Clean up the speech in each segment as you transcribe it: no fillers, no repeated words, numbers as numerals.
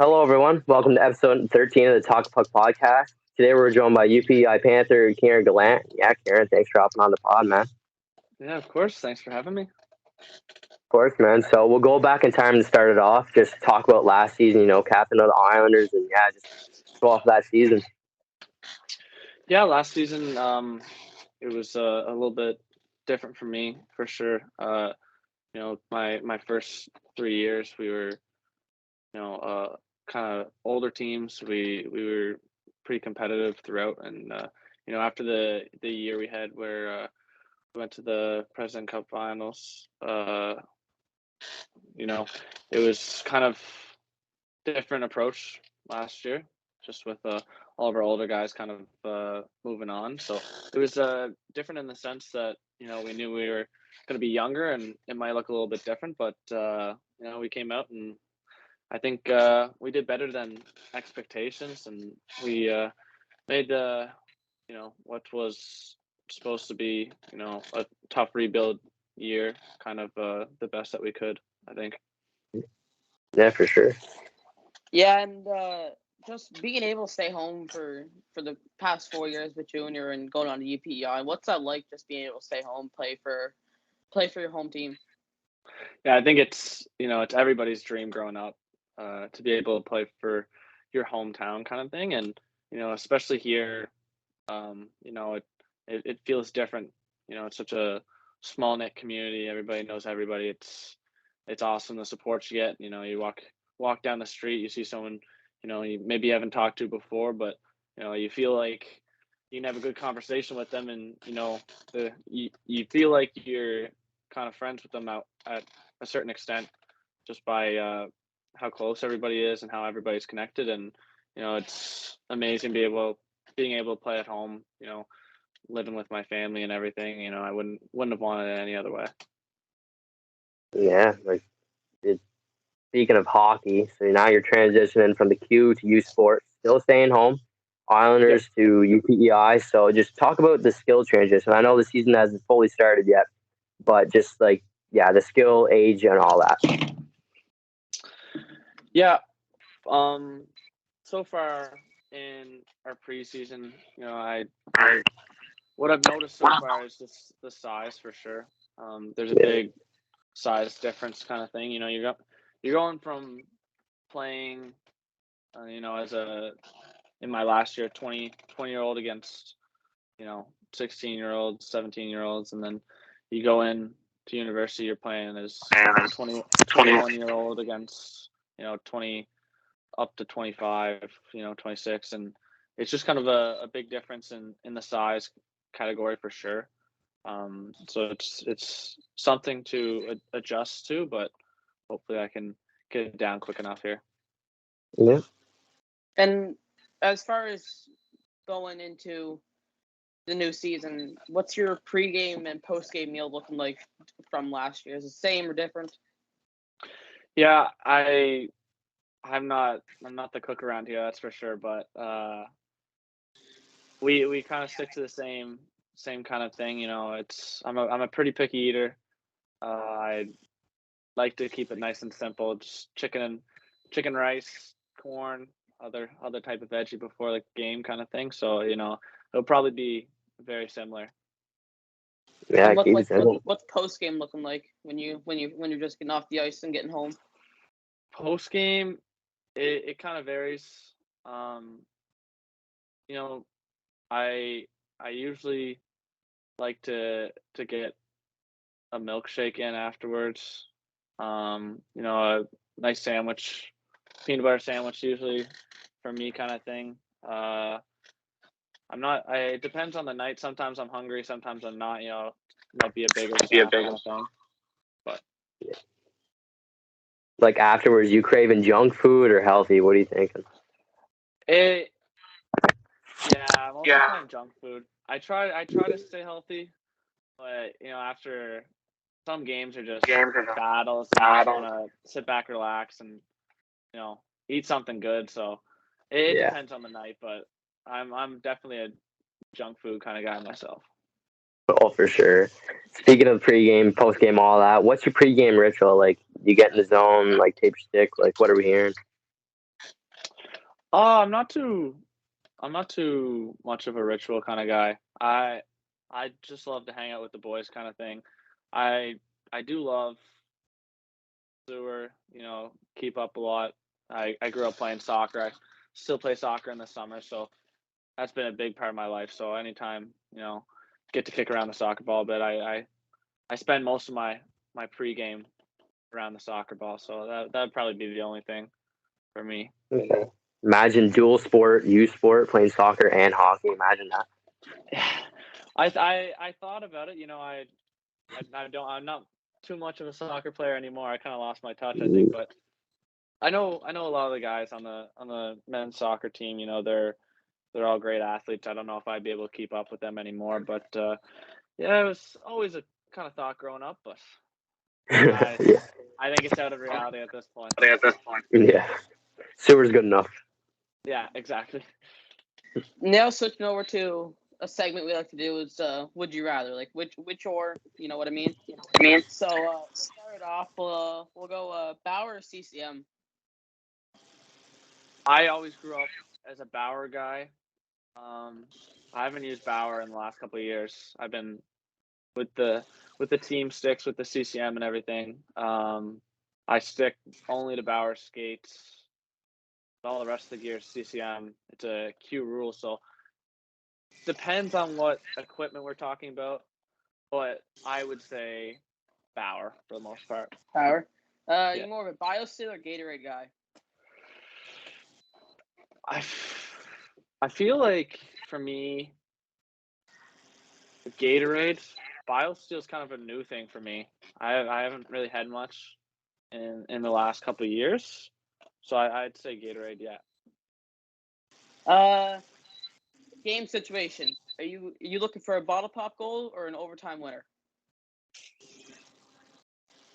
Hello, everyone. Welcome to episode 13 of the Talk Puck podcast. Today, we're joined by UPEI Panther Keiran Gallant. Yeah, Keiran, thanks for hopping on the pod, man. Of Yeah, of course. Thanks for having me. course, man. So, we'll go back in time to start it off. Just talk about last season, captain of the Islanders, and just go off that season. Yeah, last season, it was a little bit different for me for sure. My first 3 years, we were kind of older teams. We were pretty competitive throughout, and after the year we had where we went to the President Cup Finals, it was kind of different approach last year, just with all of our older guys kind of moving on. So it was different in the sense that we knew we were going to be younger and it might look a little bit different, but we came out and I think we did better than expectations, and we made what was supposed to be a tough rebuild year kind of the best that we could, I think. Yeah, for sure. Yeah, and just being able to stay home for the past 4 years with junior and going on to UPEI, what's that like? Just being able to stay home, play for your home team. Yeah, I think it's everybody's dream growing up to be able to play for your hometown kind of thing, and especially here, it feels different. It's such a small knit community. Everybody knows everybody. It's awesome the support you get. You walk down the street, you see someone you maybe haven't talked to before, but you feel like you can have a good conversation with them, and you feel like you're kind of friends with them out at a certain extent just by how close everybody is and how everybody's connected. And it's amazing being able to play at home, living with my family and everything. I wouldn't have wanted it any other way. Yeah, speaking of hockey, so now you're transitioning from the Q to U Sports, still staying home. Islanders to UPEI. So just talk about the skill transition. I know the season hasn't fully started yet, but just the skill, age, and all that. Yeah. So far in our preseason, what I've noticed so far is just the size for sure. There's a big size difference kind of thing. You're going from playing, in my last year, 20-year-old against, 16-year-olds, 17-year-olds, and then you go in to university, you're playing as 21-year-old against, 20 up to 25, 26, and it's just kind of a big difference in the size category for sure. So it's something to adjust to, but hopefully I can get it down quick enough here. Yeah. And as far as going into the new season, what's your pregame and postgame meal looking like from last year? Is it the same or different? Yeah, I'm not the cook around here, that's for sure, but we kind of stick to the same kind of thing. I'm a pretty picky eater. I like to keep it nice and simple. Just chicken, rice, corn, other type of veggie before the game kind of thing. So it'll probably be very similar. Yeah, what's post game looking like when you're just getting off the ice and getting home? Post game, it kind of varies. I usually like to get a milkshake in afterwards. A nice sandwich, peanut butter sandwich usually for me kind of thing. It depends on the night. Sometimes I'm hungry, sometimes I'm not. It might be a bigger kind of thing. But afterwards, you craving junk food or healthy? What are you thinking? I'm also trying junk food. I try to stay healthy, but after some games are just battles, and you just want to sit back, relax, and eat something good. So it depends on the night, but I'm definitely a junk food kind of guy myself. Oh, for sure. Speaking of pregame, postgame, all that, what's your pregame ritual? You get in the zone, tape your stick, what are we hearing? I'm not too much of a ritual kind of guy. I just love to hang out with the boys kind of thing. I I do love sewer, keep up a lot. I grew up playing soccer. I still play soccer in the summer, so that's been a big part of my life. So anytime, get to kick around the soccer ball, but I spend most of my pregame around the soccer ball. So that'd probably be the only thing for me. Okay. Imagine dual sport, U sport, playing soccer and hockey. Imagine that. I thought about it. I'm not too much of a soccer player anymore. I kind of lost my touch, I think. But I know a lot of the guys on the men's soccer team. They're all great athletes. I don't know if I'd be able to keep up with them anymore. But yeah, it was always a kind of thought growing up. But I Yeah. I think it's out of reality at this point. Yeah. Sewer's good enough. Yeah, exactly. Now switching over to a segment we like to do is would you rather, like which or, you know what I mean? So start off, we'll go Bauer or CCM. I always grew up as a Bauer guy. I haven't used Bauer in the last couple of years. I've been with the team sticks with the CCM and everything. I stick only to Bauer skates. All the rest of the gear is CCM. It's a Q rule, so depends on what equipment we're talking about. But I would say Bauer for the most part. Bauer. Yeah. You more of a BioSteel or Gatorade guy? I feel like for me, Gatorade, BioSteel is kind of a new thing for me. I haven't really had much in the last couple of years, so I'd say Gatorade. Yeah. Game situation. Are you looking for a bottle pop goal or an overtime winner?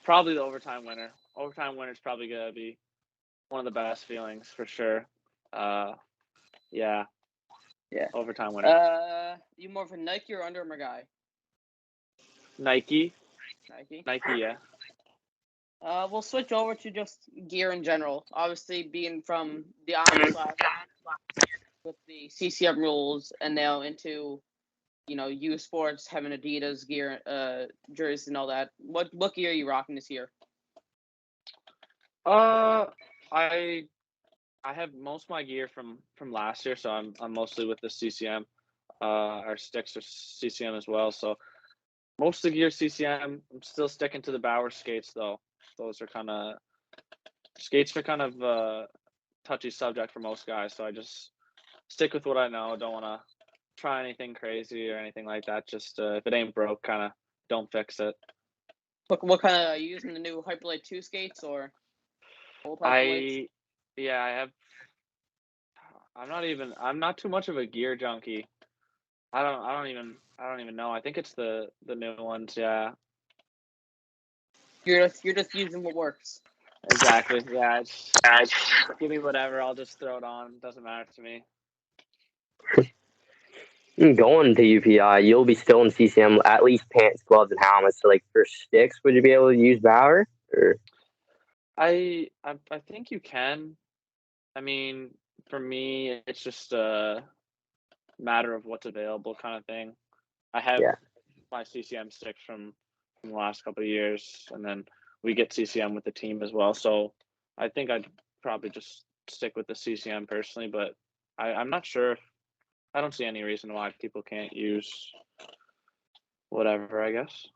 Probably the overtime winner. Overtime winner is probably gonna be one of the best feelings for sure. Yeah. Yeah. Overtime winner. You more of a Nike or Under Armour guy? Nike. Nike. Yeah. We'll switch over to just gear in general. Obviously, being from the Island with the CCM rules, and now into U Sports having Adidas gear, jerseys and all that. What gear are you rocking this year? I have most of my gear from last year, so I'm mostly with the CCM. Our sticks are CCM as well, so most of the gear CCM. I'm still sticking to the Bauer skates though. Those are kind of skates are kind of touchy subject for most guys, so I just stick with what I know. Don't want to try anything crazy or anything like that. Just if it ain't broke, kind of don't fix it. What kind of are you using the new Hyperlite 2 skates or old Hyperlites? I have. I'm not too much of a gear junkie. I don't even know. I think it's the new ones. Yeah. You're just using what works. Exactly. Yeah. Give me whatever. I'll just throw it on. Doesn't matter to me. Going to UPEI, you'll be still in CCM, at least pants, gloves, and helmets. So, like, for sticks, would you be able to use Bauer? Or? I think you can. I mean, for me, it's just a matter of what's available, kind of thing. I have my CCM sticks from the last couple of years, and then we get CCM with the team as well. So I think I'd probably just stick with the CCM personally, but I'm not sure. I don't see any reason why people can't use whatever, I guess.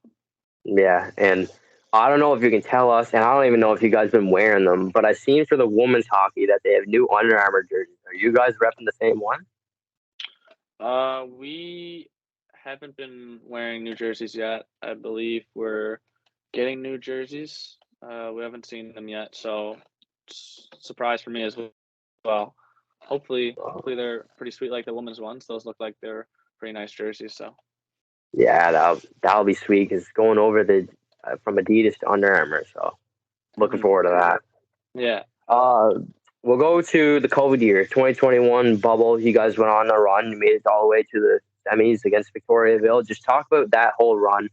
Yeah, and I don't know if you can tell us, and I don't even know if you guys been wearing them, but I've seen for the women's hockey that they have new Under Armour jerseys. Are you guys repping the same one? We haven't been wearing new jerseys yet. I believe we're getting new jerseys. We haven't seen them yet, so surprise for me as well. Hopefully they're pretty sweet like the women's ones. Those look like they're pretty nice jerseys. So Yeah, that'll be sweet because going over the from Adidas to Under Armour. So looking forward to that. Yeah. We'll go to the COVID year, 2021 bubble. You guys went on a run. You made it all the way to the semis against Victoriaville. Just talk about that whole run,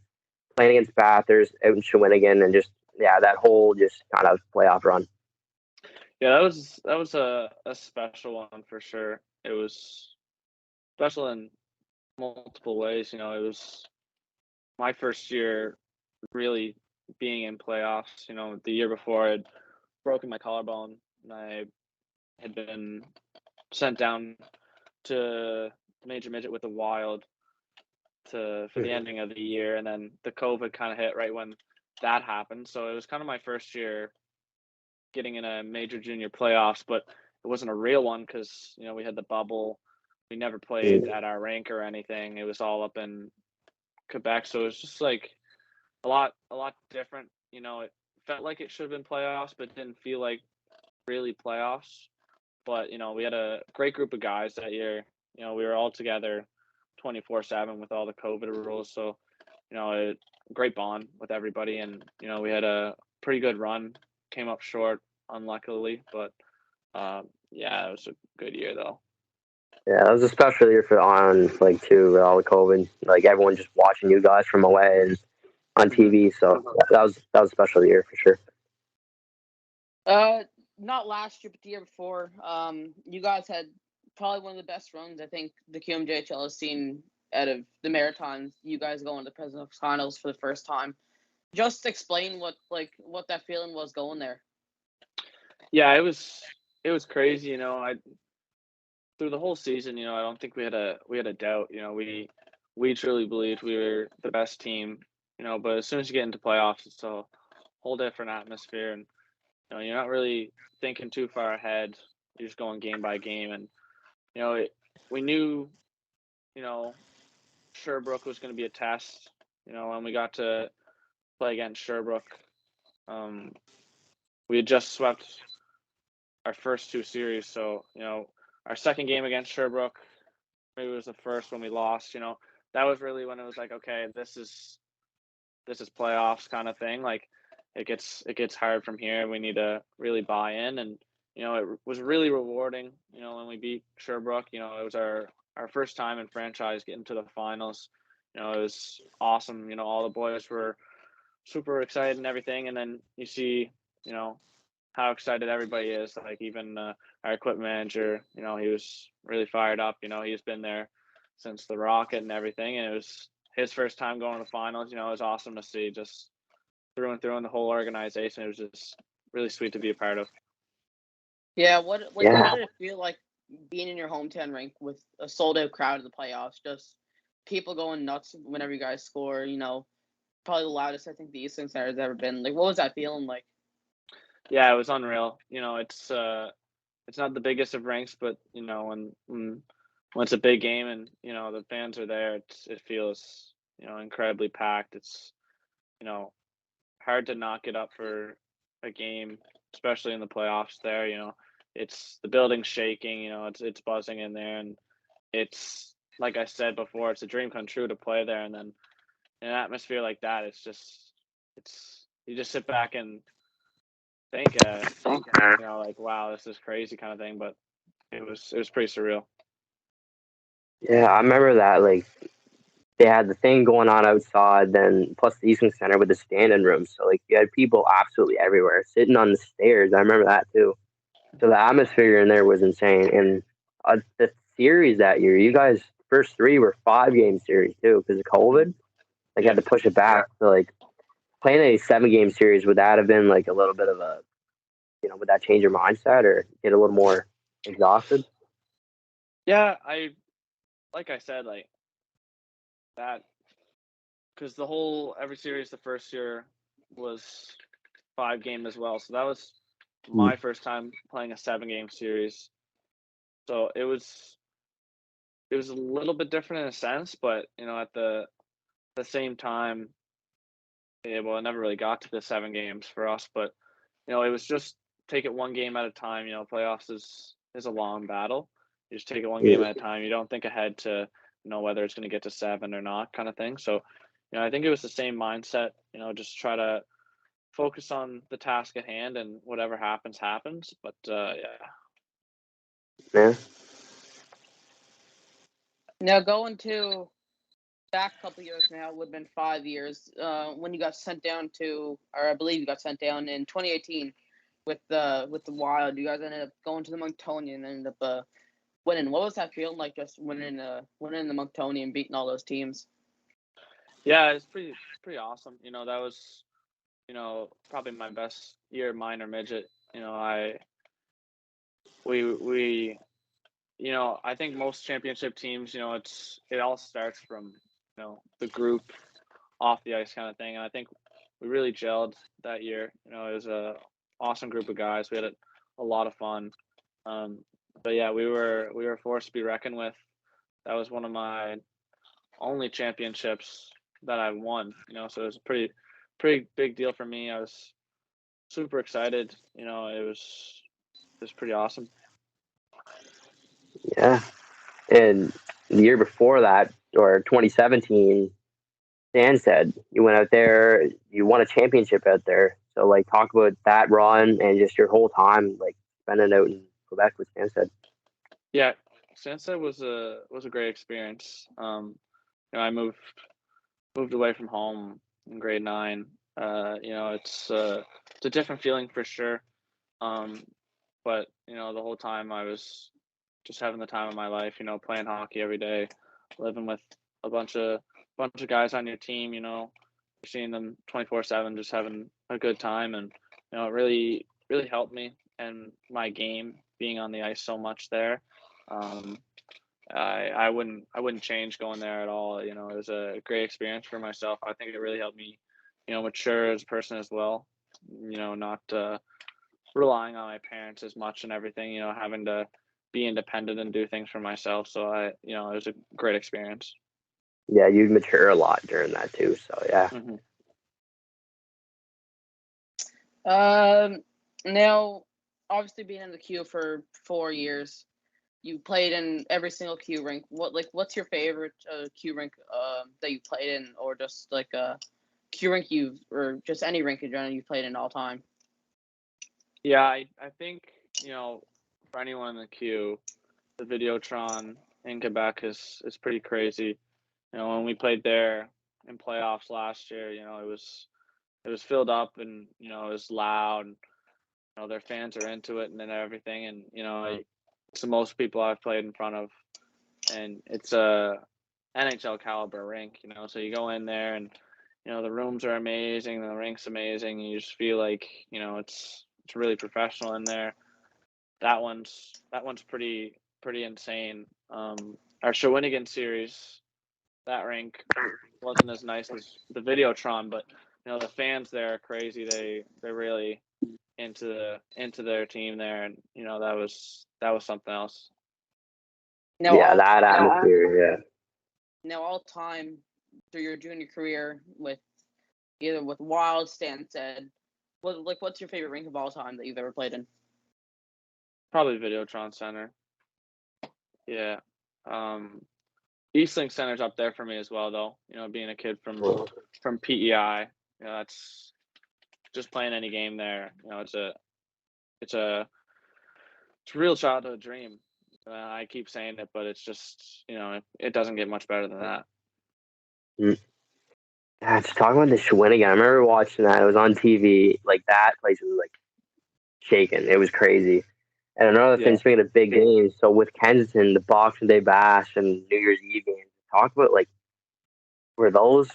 playing against Panthers, out in Shawinigan, and just that whole just kind of playoff run. Yeah, that was a special one for sure. It was special in multiple ways. It was my first year really being in playoffs. The year before I'd broken my collarbone and I had been sent down to major midget with the Wild for the ending of the year, and then the COVID kind of hit right when that happened. So it was kind of my first year getting in a major junior playoffs, but it wasn't a real one because we had the bubble. We never played at our rink or anything. It was all up in Quebec, so it was just like a lot different. It felt like it should have been playoffs, but didn't feel like really playoffs. But we had a great group of guys that year. We were all together 24/7 with all the COVID rules, so a great bond with everybody, and we had a pretty good run. Came up short, unluckily, but yeah, it was a good year though. Yeah, that was a special year for the Island, like too, with all the COVID, like everyone just watching you guys from away and on TV. So that was a special year for sure. Not last year, but the year before. You guys had probably one of the best runs I think the QMJHL has seen out of the Maritimes. You guys going to the President's Finals for the first time. Just explain what that feeling was going there. Yeah, it was crazy. I through the whole season, I don't think we had a doubt. We truly believed we were the best team. But as soon as you get into playoffs, it's a whole different atmosphere, and you're not really thinking too far ahead. You're just going game by game, and we knew Sherbrooke was going to be a test. When we got to play against Sherbrooke, we had just swept our first two series, so our second game against Sherbrooke, maybe it was the first when we lost. That was really when it was like, okay, this is playoffs kind of thing. Like it gets hard from here. We need to really buy in, and it was really rewarding. When we beat Sherbrooke, it was our first time in franchise getting to the finals. It was awesome. All the boys were super excited and everything, and then you see, how excited everybody is. Like even our equipment manager, he was really fired up. He's been there since the Rocket and everything, and it was his first time going to finals. It was awesome to see, just through and through in the whole organization. It was just really sweet to be a part of. Yeah, what did it feel like being in your hometown rink with a sold out crowd of the playoffs? Just people going nuts whenever you guys score. Probably the loudest I think the Eastern Center has ever been. Like, what was that feeling like? Yeah, it was unreal. It's not the biggest of rinks, but when it's a big game and the fans are there, it feels incredibly packed. It's hard to not get up for a game, especially in the playoffs. There, it's the building's shaking. It's buzzing in there, and it's like I said before, it's a dream come true to play there. And then in an atmosphere like that, it's you just sit back and think, like wow, this is crazy kind of thing. But it was pretty surreal. Yeah, I remember that. Like they had the thing going on outside, then plus the Eastern Center with the stand-in room. So like you had people absolutely everywhere sitting on the stairs. I remember that too. So the atmosphere in there was insane. And the series that year, you guys first three were 5-game series too because of COVID. Like you had to push it back. So like playing a 7-game series, would that have been like a little bit of a, would that change your mindset or get a little more exhausted? Yeah, like I said, like that, because the whole every series the first year was 5-game as well. So that was my first time playing a 7-game series. So it was a little bit different in a sense, but at the same time, yeah, well, it never really got to the 7 games for us, but it was just take it one game at a time. Playoffs is a long battle. You just take it one game at a time. You don't think ahead to whether it's going to get to 7 or not, kind of thing. So, I think it was the same mindset. Just try to focus on the task at hand, and whatever happens, happens. But Yeah. Now going to back a couple years now, it would have been 5 years when you got sent down to, or I believe you got sent down in 2018 with the Wild. You guys ended up going to the Monctonian and ended up winning. What was that feeling like, just winning the Monctonian and beating all those teams? Yeah, it's pretty awesome. That was probably my best year minor midget. We I think most championship teams, it all starts from the group off the ice kind of thing, and I think we really gelled that year. It was a awesome group of guys. We had a lot of fun. But yeah, we were a force to be reckoned with. That was one of my only championships that I won. So it was a pretty big deal for me. I was super excited. It was pretty awesome. Yeah. And the year before that, or 2017, Dan said you went out there, you won a championship out there. So, like, talk about that run and just your whole time, like, spending out in Quebec with Stansted. Yeah, Stansted was a great experience. I moved away from home in grade 9. It's a different feeling for sure. But the whole time I was just having the time of my life. Playing hockey every day, living with a bunch of guys on your team. You're seeing them 24/7, just having a good time, and it really helped me and my game being on the ice so much there. I wouldn't change going there at all. It was a great experience for myself. I think it really helped me, mature as a person as well. Not relying on my parents as much and everything. Having to be independent and do things for myself. So it was a great experience. Yeah, you mature a lot during that too. So yeah. Mm-hmm. Now, obviously being in the queue for 4 years, you played in every single queue rink. What's your favorite queue rink that you played in, or just like a queue rink or just any rink in general you played in all time? Yeah, I think for anyone in the queue, the Videotron in Quebec is pretty crazy. When we played there in playoffs last year, it was filled up, and it was loud, and their fans are into it and then everything, and it's the most people I've played in front of, and it's a NHL caliber rink. So you go in there, and the rooms are amazing, the rink's amazing, and you just feel like it's really professional in there. That one's pretty insane. Our Shawinigan series, that rink wasn't as nice as the Videotron, but the fans there are crazy. They're really into their team there, and that was something else. Yeah, that atmosphere. Yeah. Now, all time through your junior career, with either with Wild, Stansted, what's your favorite rink of all time that you've ever played in? Probably Videotron Center. Yeah. Eastlink Center's up there for me as well, though. Being a kid from PEI, that's just playing any game there. It's a real childhood dream. I keep saying it, but it's just it doesn't get much better than that. Yeah, just talking about the Shawinigan. I remember watching that. It was on TV. Like, that place was like shaking. It was crazy. And another thing, speaking of big games, so with Kensington, the Boxing Day Bash and New Year's Eve games, talk about, like, were those,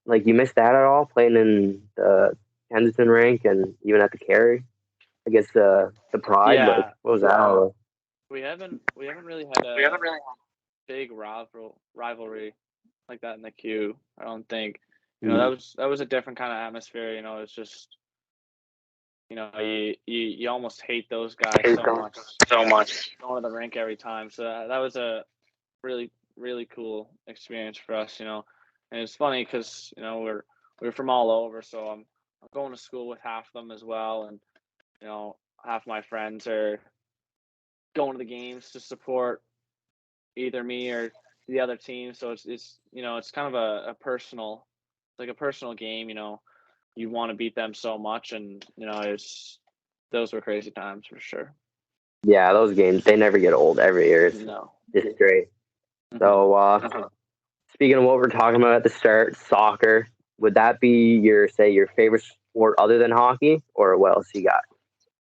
like, you missed that at all, playing in the Kensington rink and even at the Carey? I guess the Pride, like, what was that all? We haven't really had a big rivalry like that in the queue. I don't think. That was a different kind of atmosphere. It's just you almost hate those guys so much going to the rink every time. So that was a really cool experience for us. And it's funny because we're from all over, so I'm going to school with half of them as well, and half my friends are going to the games to support either me or the other team. So it's kind of a personal, like a personal game. You want to beat them so much, and those were crazy times for sure. Yeah, those games, they never get old. Every year it's great. So speaking of what we're talking about at the start, soccer, would that be your favorite sport other than hockey, or what else you got?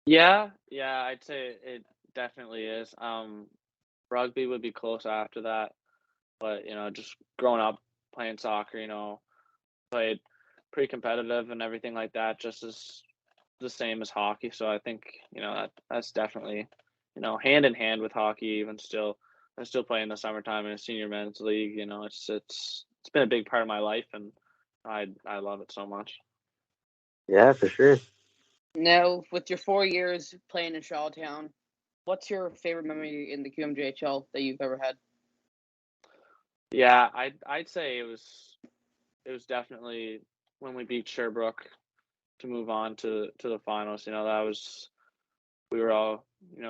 Yeah, I'd say it definitely is. Rugby would be close after that, but just growing up playing soccer, played pretty competitive and everything like that, just as the same as hockey. So I think that's definitely hand in hand with hockey. Even still, I still play in the summertime in a senior men's league. It's been a big part of my life, and I love it so much. Yeah, for sure. Now, with your 4 years playing in Charlottetown, what's your favorite memory in the QMJHL that you've ever had? Yeah, I'd say it was definitely when we beat Sherbrooke to move on to the finals. We were all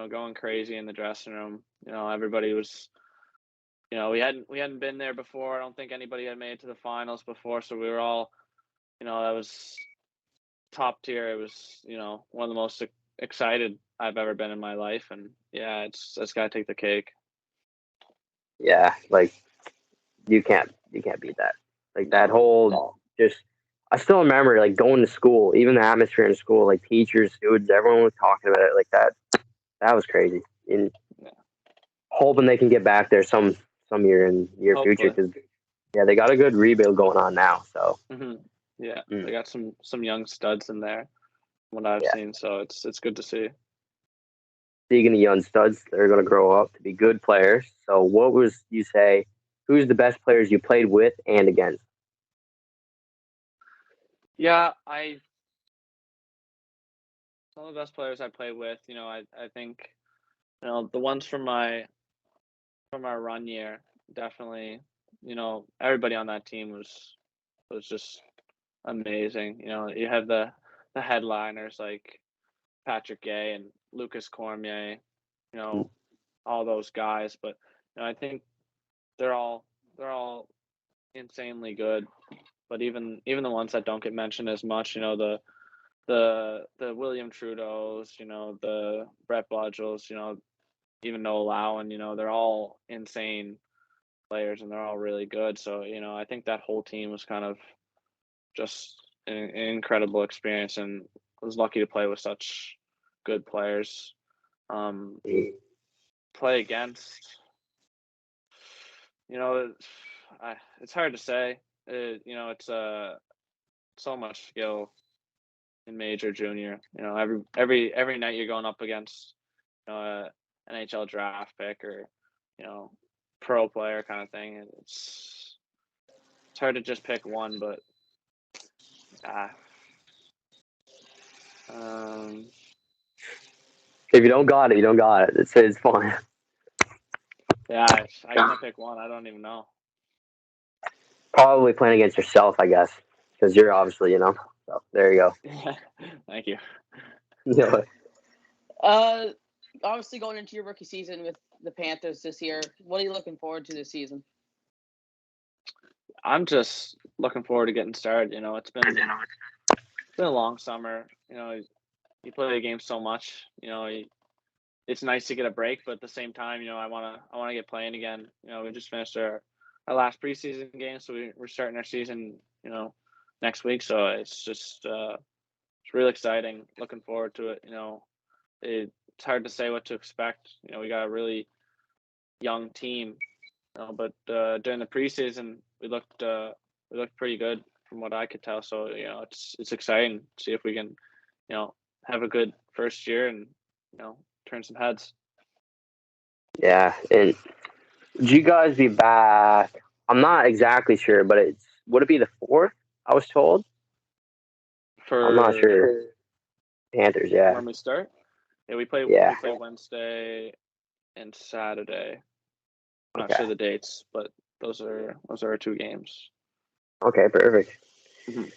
going crazy in the dressing room. Everybody was. We hadn't been there before. I don't think anybody had made it to the finals before, so we were all. That was top tier. It was one of the most excited I've ever been in my life, and yeah, it's got to take the cake. Yeah, like you can't beat that. Like that whole just. I still remember like going to school, even the atmosphere in school, like teachers, students, everyone was talking about it like that. That was crazy. And Yeah. hoping they can get back there some year in near future Hopefully. because yeah, they got a good rebuild going on now. So Yeah, they got some young studs in there, from what I've yeah. seen. So it's good to see. Speaking of young studs, they're going to grow up to be good players. So what was you say? Who's the best players you played with and against? Yeah, some of the best players I played with. I think the ones from our run year definitely. Everybody on that team was just amazing. You have the headliners like Patrick Gay and Lucas Cormier, all those guys. But I think they're all insanely good. But even the ones that don't get mentioned as much, the William Trudeaus, the Brett Bludgells, even Noah Lowen, they're all insane players and they're all really good. So I think that whole team was kind of just an incredible experience, and was lucky to play with such good players. Play against, it's hard to say. It's so much skill in major, junior. Every night you're going up against a NHL draft pick or pro player kind of thing. It's hard to just pick one, but If you don't got it, you don't got it. It's fine. yeah, I can't pick one. I don't even know. Probably playing against yourself, I guess, because you're obviously, So there you go. Thank you. Yeah. Obviously going into your rookie season with the Panthers this year, what are you looking forward to this season? I'm just looking forward to getting started. It's been a long summer. You play the game so much. It's nice to get a break, but at the same time, I wanna get playing again. We just finished our last preseason game, so we're starting our season, next week. So it's just it's really exciting. Looking forward to it. It's hard to say what to expect. We got a really young team, but during the preseason we looked pretty good from what I could tell. So it's exciting to see if we can have a good first year and turn some heads. Yeah, and would you guys be back? I'm not exactly sure, but would it be the 4th? I was told. I'm not For sure. Panthers, yeah, when we start, yeah, we play yeah. Wednesday and Saturday. I'm not Okay, sure the dates, but those are our 2 games. okay, perfect. Mhm.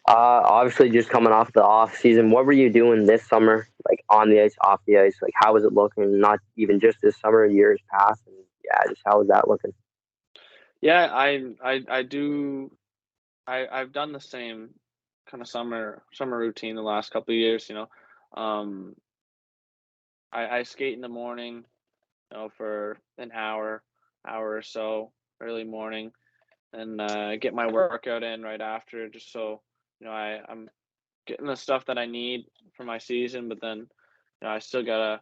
Obviously, just coming off the off season, what were you doing this summer? Like on the ice, off the ice. Like how was it looking? Not even just this summer, years past, and yeah, just how was that looking? Yeah, I do. I've done the same kind of summer routine the last couple of years. Um, I skate in the morning, for an hour or so early morning, and get my workout in right after, just so I'm getting the stuff that I need for my season. But then I still gotta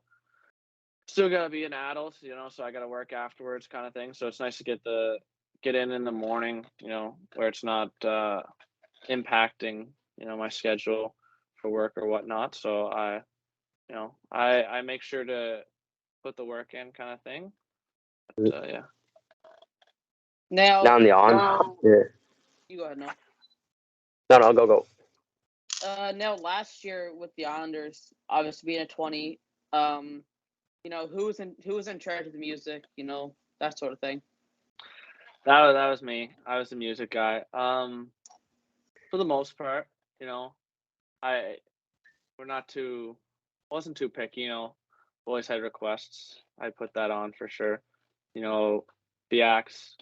be an adult, so I gotta work afterwards, kind of thing. So it's nice to get in the morning, where it's not impacting, my schedule for work or whatnot. So I make sure to put the work in, kind of thing. But, yeah. Now, Down the on. Yeah. you go ahead now. No, go. Now last year with the Islanders, obviously being a 20, who was in charge of the music, that sort of thing. That was me. I was the music guy. For the most part, wasn't too picky. Boys had requests. I put that on for sure. The Axe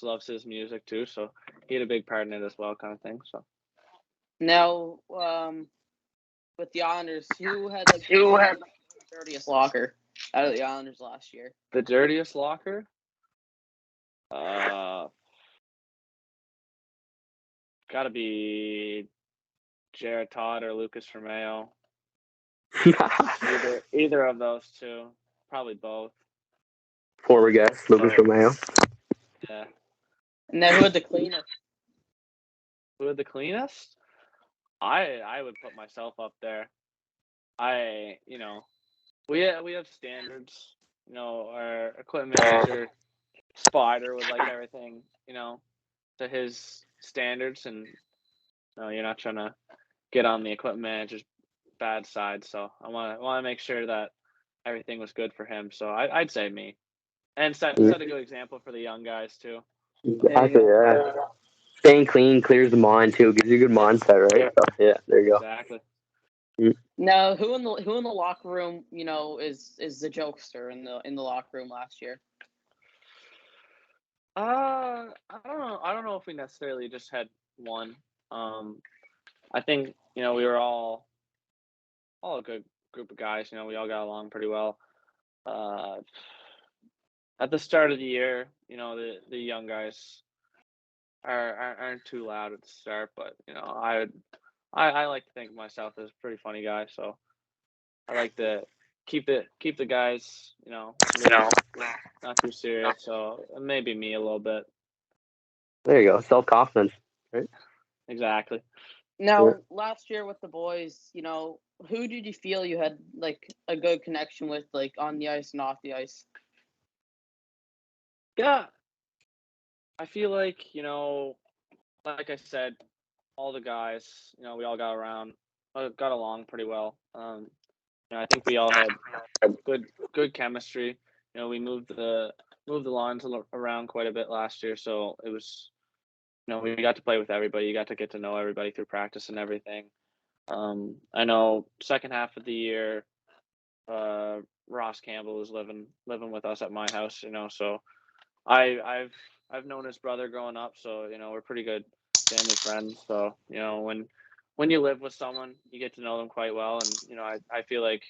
loves his music too, so he had a big part in it as well, kind of thing. So now, with the Islanders, who had the dirtiest locker out of the Islanders last year? The dirtiest locker? Gotta be Jared Todd or Lucas Romeo. Either of those two. Probably both. Former guest, Lucas Romeo. Yeah. And then who had the cleanest? Who had the cleanest? I would put myself up there. We have standards. Our equipment manager Spider would like everything, to his standards, and you're not trying to get on the equipment manager's bad side. So I want to make sure that everything was good for him. So I'd say me, and set a good example for the young guys too. Exactly. Yeah. Staying clean clears the mind too. Gives you a good mindset, right? So, yeah. There you go. Exactly. Now, who in the locker room, is the jokester in the locker room last year? I don't know. I don't know if we necessarily just had one. I think we were all a good group of guys. We all got along pretty well. At the start of the year, the young guys aren't too loud at the start, but I like to think of myself as a pretty funny guy, so I like to keep the guys, not too serious. So maybe me a little bit. There you go. Self-confidence, right? Exactly. Now, last year with the boys, who did you feel you had like a good connection with, like on the ice and off the ice? Yeah, I feel like like I said, all the guys, we all got along pretty well. I think we all had good chemistry. We moved the lines around quite a bit last year, so it was, we got to play with everybody. You got to get to know everybody through practice and everything. I know second half of the year, Ross Campbell was living with us at my house. So I've known his brother growing up, so we're pretty good family friends. So when you live with someone, you get to know them quite well, and I feel like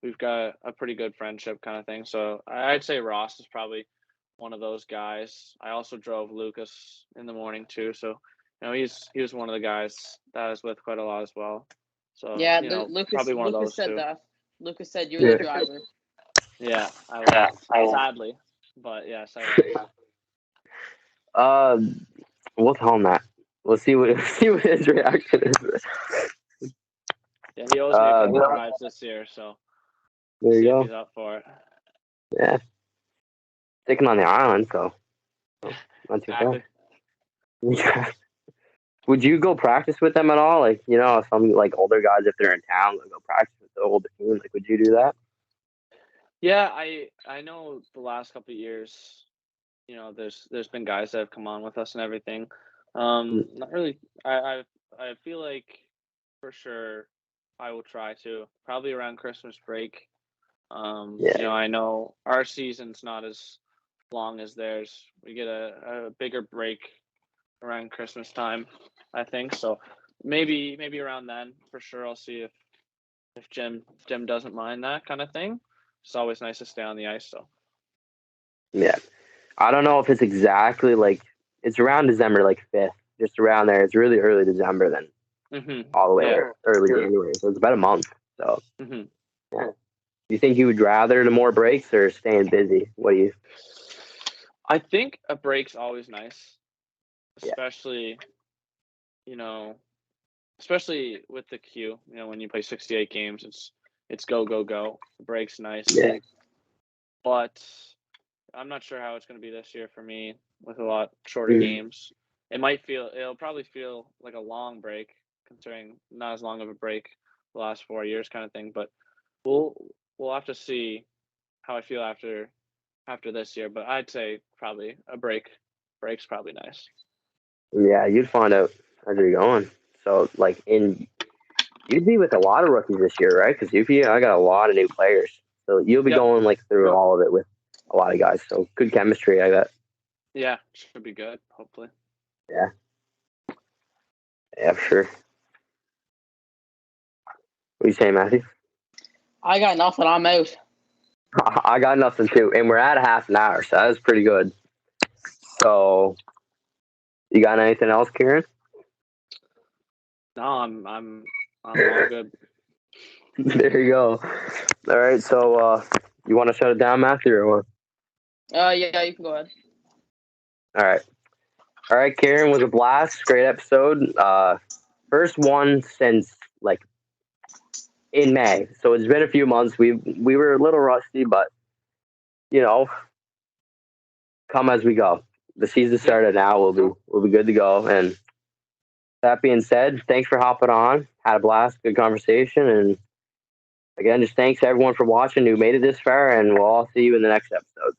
we've got a pretty good friendship, kind of thing. So I'd say Ross is probably one of those guys. I also drove Lucas in the morning too, so he was one of the guys that I was with quite a lot as well. So yeah, Lucas probably one of those said two. that. Lucas said you were the driver. Yeah, I was, sadly, but yes, I was. We'll tell him that. We'll see what his reaction is. Yeah, he owes me a couple drives this year, so there you go. He's up for it. Yeah, sticking on the island, so not too Exactly. Yeah. Would you go practice with them at all? Like, some like older guys, if they're in town, like go practice with the older team. Like, would you do that? Yeah, I know the last couple of years, there's been guys that have come on with us and everything. Not really. I feel like for sure I will try to, probably around Christmas break. I know our season's not as long as theirs. We get a bigger break around Christmas time, I think. So maybe around then for sure. I'll see if Jim doesn't mind that kind of thing. It's always nice to stay on the ice. So yeah, I don't know if it's exactly like it's around December, like 5th, just around there. It's really early December then, all the way early January. So it's about a month. So yeah. Do you think you would rather the more breaks or staying busy? What do you? I think a break's always nice, Yeah. especially especially with the queue. When you play 68 games, it's go go go. The break's nice. Yeah. But I'm not sure how it's going to be this year for me with a lot shorter Mhm. games. It'll probably feel like a long break, considering not as long of a break the last 4 years kind of thing. But we'll have to see how I feel after this year. But I'd say probably a break. Break's probably nice. Yeah, you'd find out as you're going. So, like, you'd be with a lot of rookies this year, right? Because UPEI got a lot of new players. So you'll be Yep. going, like, through all of it with a lot of guys. So good chemistry, I bet. Yeah, should be good, hopefully. Yeah. Yeah, for sure. What do you say, Matthew? I got nothing. I'm out. I got nothing, too. And we're at half an hour, so that was pretty good. So, you got anything else, Keiran? No, I'm all good. There you go. All right, so you want to shut it down, Matthew, or what? Yeah, you can go ahead. All right, Keiran, was a blast. Great episode. First one since, like, in May. So it's been a few months. We were a little rusty, but, come as we go. The season started now. We'll be good to go. And that being said, thanks for hopping on. Had a blast. Good conversation. And again, just thanks to everyone for watching who made it this far. And we'll all see you in the next episode.